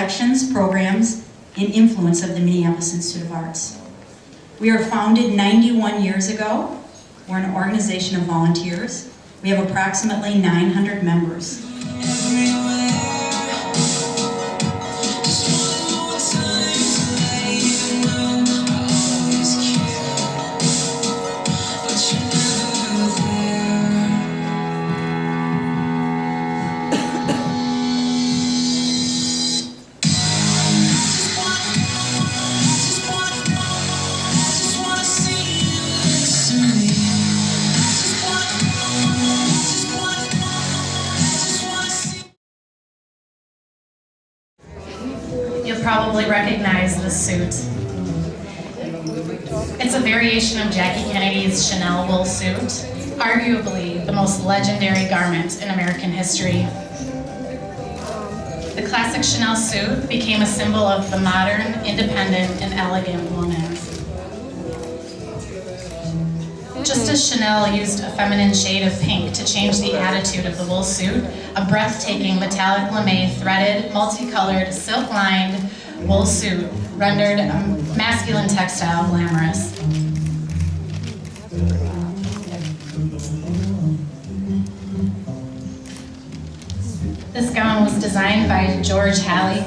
collections, programs, and influence of the Minneapolis Institute of Arts. We are founded 91 years ago. We're an organization of volunteers. We have approximately 900 members. Probably recognize the suit. It's a variation of Jackie Kennedy's Chanel wool suit, arguably the most legendary garment in American history. The classic Chanel suit became a symbol of the modern, independent, and elegant woman. Just as Chanel used a feminine shade of pink to change the attitude of the wool suit, a breathtaking metallic lame threaded, multicolored, silk-lined wool suit rendered a masculine textile glamorous. This gown was designed by George Halley.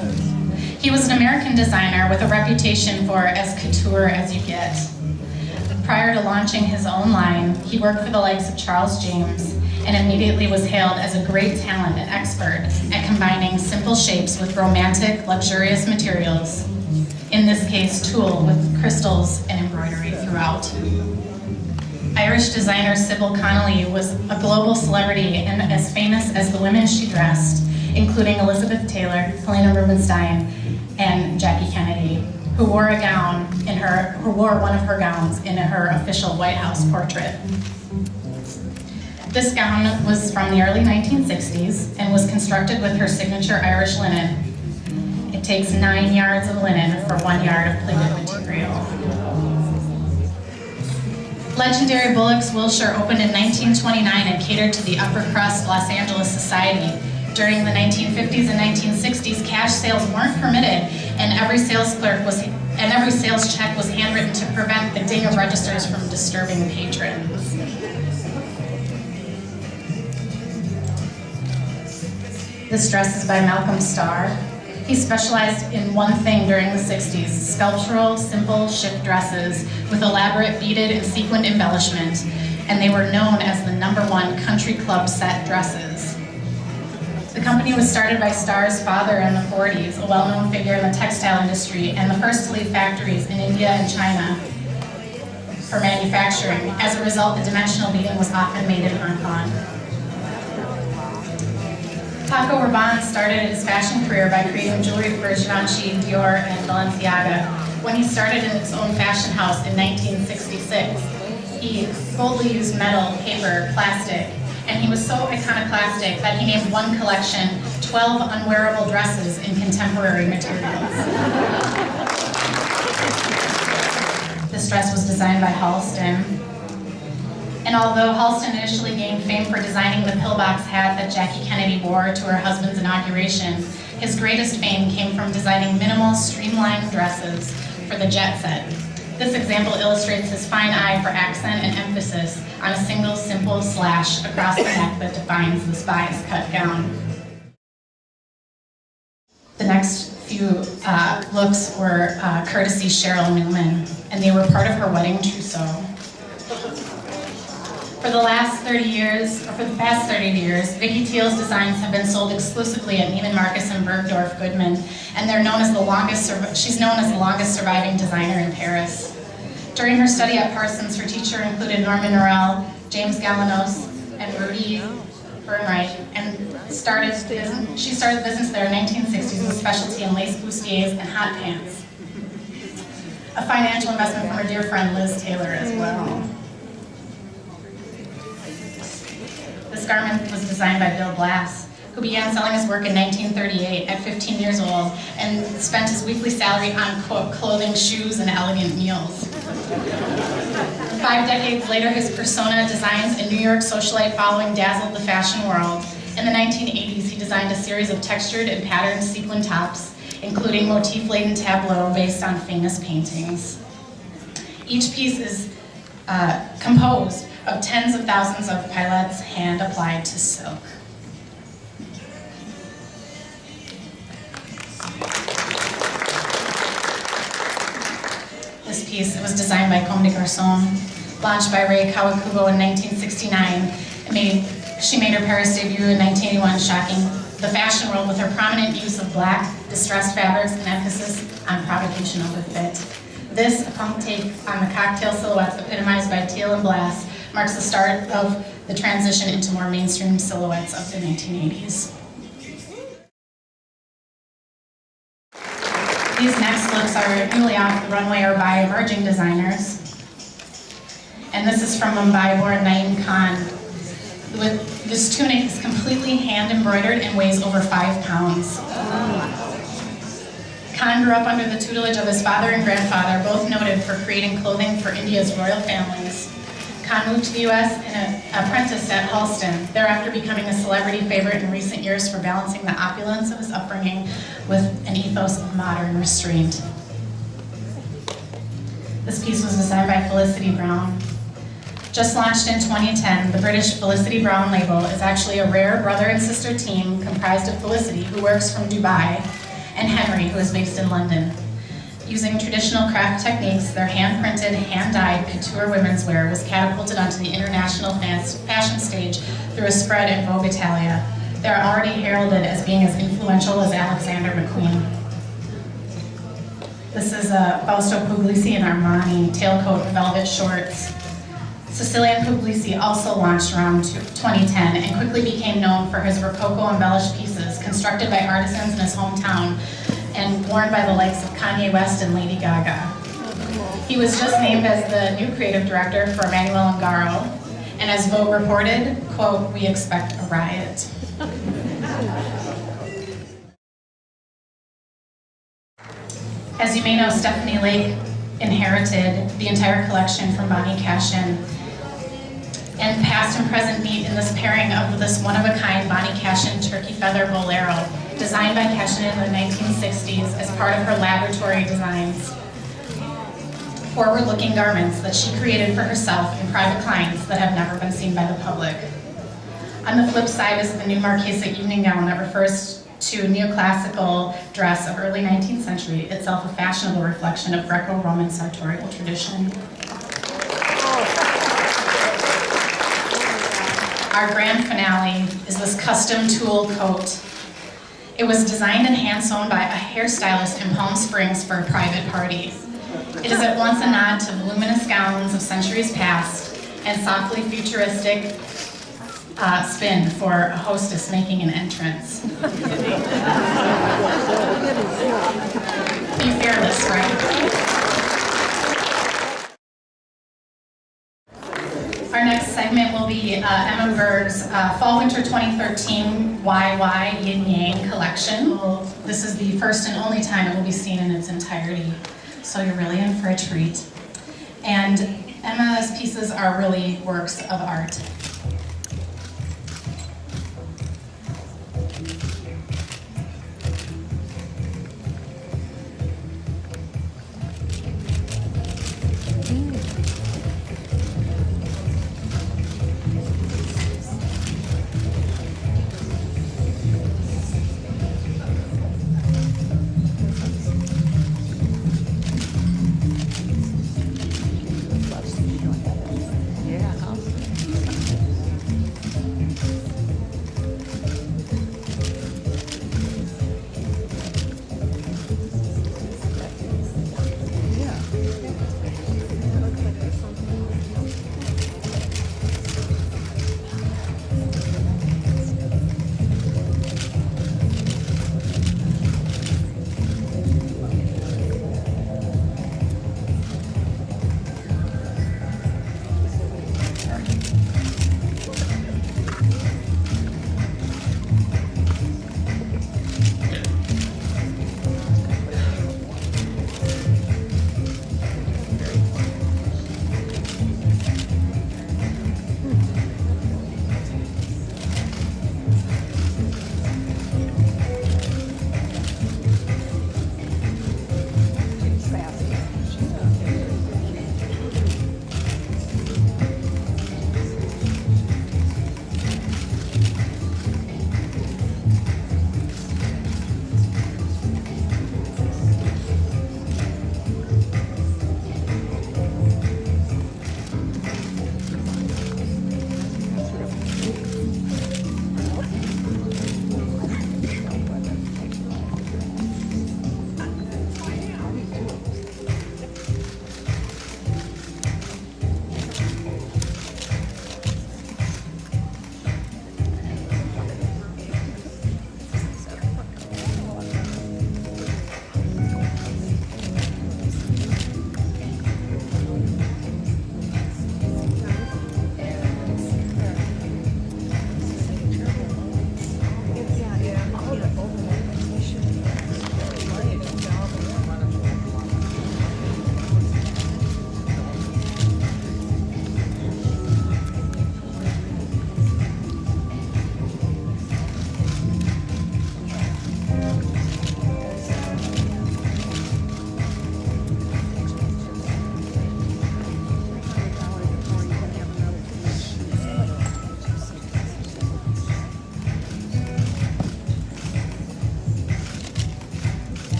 He was an American designer with a reputation for as couture as you get. Prior to launching his own line, he worked for the likes of Charles James and immediately was hailed as a great talent and expert at combining simple shapes with romantic, luxurious materials. In this case, tulle with crystals and embroidery throughout. Irish designer Sybil Connolly was a global celebrity and as famous as the women she dressed, including Elizabeth Taylor, Helena Rubinstein, and Jackie Kennedy, who wore one of her gowns in her official White House portrait. This gown was from the early 1960s and was constructed with her signature Irish linen. It takes 9 yards of linen for 1 yard of pleated material. Legendary Bullock's wool shirt opened in 1929 and catered to the upper-crust Los Angeles society. During the 1950s and 1960s, cash sales weren't permitted, and every sales check was handwritten to prevent the ding of registers from disturbing patrons. This dress is by Malcolm Starr. He specialized in one thing during the 60s, sculptural, simple shift dresses with elaborate beaded and sequined embellishment, and they were known as the #1 country club set dresses. The company was started by Starr's father in the 40s, a well-known figure in the textile industry, and the first to lead factories in India and China for manufacturing. As a result, the dimensional beading was often made in Hong Kong. Paco Rabanne started his fashion career by creating jewelry for Givenchy, Dior, and Balenciaga. When he started in his own fashion house in 1966, he boldly used metal, paper, plastic, and he was so iconoclastic that he named one collection 12 unwearable dresses in contemporary materials. This dress was designed by Halston. And although Halston initially gained fame for designing the pillbox hat that Jackie Kennedy wore to her husband's inauguration, his greatest fame came from designing minimal, streamlined dresses for the jet set. This example illustrates his fine eye for accent and emphasis on a single simple slash across the neck that defines the spy's cut gown. The next few looks were courtesy Cheryl Newman, and they were part of her wedding trousseau. For the past 30 years, Vicky Teal's designs have been sold exclusively at Neiman Marcus and Bergdorf Goodman, and she's known as the longest surviving designer in Paris. During her study at Parsons, her teacher included Norman Norell, James Galanos, and Rudy Bernreich, and she started business there in the 1960s with a specialty in lace bustiers and hot pants. A financial investment from her dear friend Liz Taylor as well. This garment was designed by Bill Blass, who began selling his work in 1938 at 15 years old and spent his weekly salary on, quote, clothing, shoes, and elegant meals. 5 decades later, his persona, designs, and New York socialite following dazzled the fashion world. In the 1980s, he designed a series of textured and patterned sequin tops including motif-laden tableau based on famous paintings. Each piece is composed of tens of thousands of pilettes hand-applied to silk. This piece was designed by Comme des Garçons, launched by Ray Kawakubo in 1969. She made her Paris debut in 1981, shocking the fashion world with her prominent use of black, distressed fabrics and emphasis on provocation over fit. This, a punk take on the cocktail silhouettes epitomized by teal and brass, marks the start of the transition into more mainstream silhouettes of the 1980s. These next looks are newly off the runway or by emerging designers. And this is from Mumbai-born Naeem Khan. This tunic is completely hand-embroidered and weighs over 5 pounds. Khan grew up under the tutelage of his father and grandfather, both noted for creating clothing for India's royal families. Khan moved to the U.S. and apprenticed at Halston, thereafter becoming a celebrity favorite in recent years for balancing the opulence of his upbringing with an ethos of modern restraint. This piece was designed by Felicity Brown. Just launched in 2010, the British Felicity Brown label is actually a rare brother and sister team comprised of Felicity, who works from Dubai, and Henry, who is based in London. Using traditional craft techniques, their hand-printed, hand-dyed couture women's wear was catapulted onto the international fashion stage through a spread in Vogue Italia. They're already heralded as being as influential as Alexander McQueen. This is a Fausto Puglisi and Armani tailcoat velvet shorts. Sicilian Puglisi also launched around 2010 and quickly became known for his Rococo embellished pieces constructed by artisans in his hometown and worn by the likes of Kanye West and Lady Gaga. He was just named as the new creative director for Emmanuel Ungaro, and as Vogue reported, quote, "We expect a riot." As you may know, Stephanie Lake inherited the entire collection from Bonnie Cashin, and past and present meet in this pairing of this one-of-a-kind Bonnie Cashin turkey feather bolero, designed by Cashin in the 1960s as part of her laboratory designs. Forward-looking garments that she created for herself and private clients that have never been seen by the public. On the flip side is the new Marquesa evening gown that refers to neoclassical dress of early 19th century, itself a fashionable reflection of Greco-Roman sartorial tradition. Our grand finale is this custom tulle coat. It was designed and hand-sewn by a hairstylist in Palm Springs for a private party. It is at once a nod to voluminous gowns of centuries past and softly futuristic spin for a hostess making an entrance. Be fearless, right? Our next segment will be Emma Berg's Fall-Winter 2013 YY Yin Yang collection. This is the first and only time it will be seen in its entirety, so you're really in for a treat. And Emma's pieces are really works of art.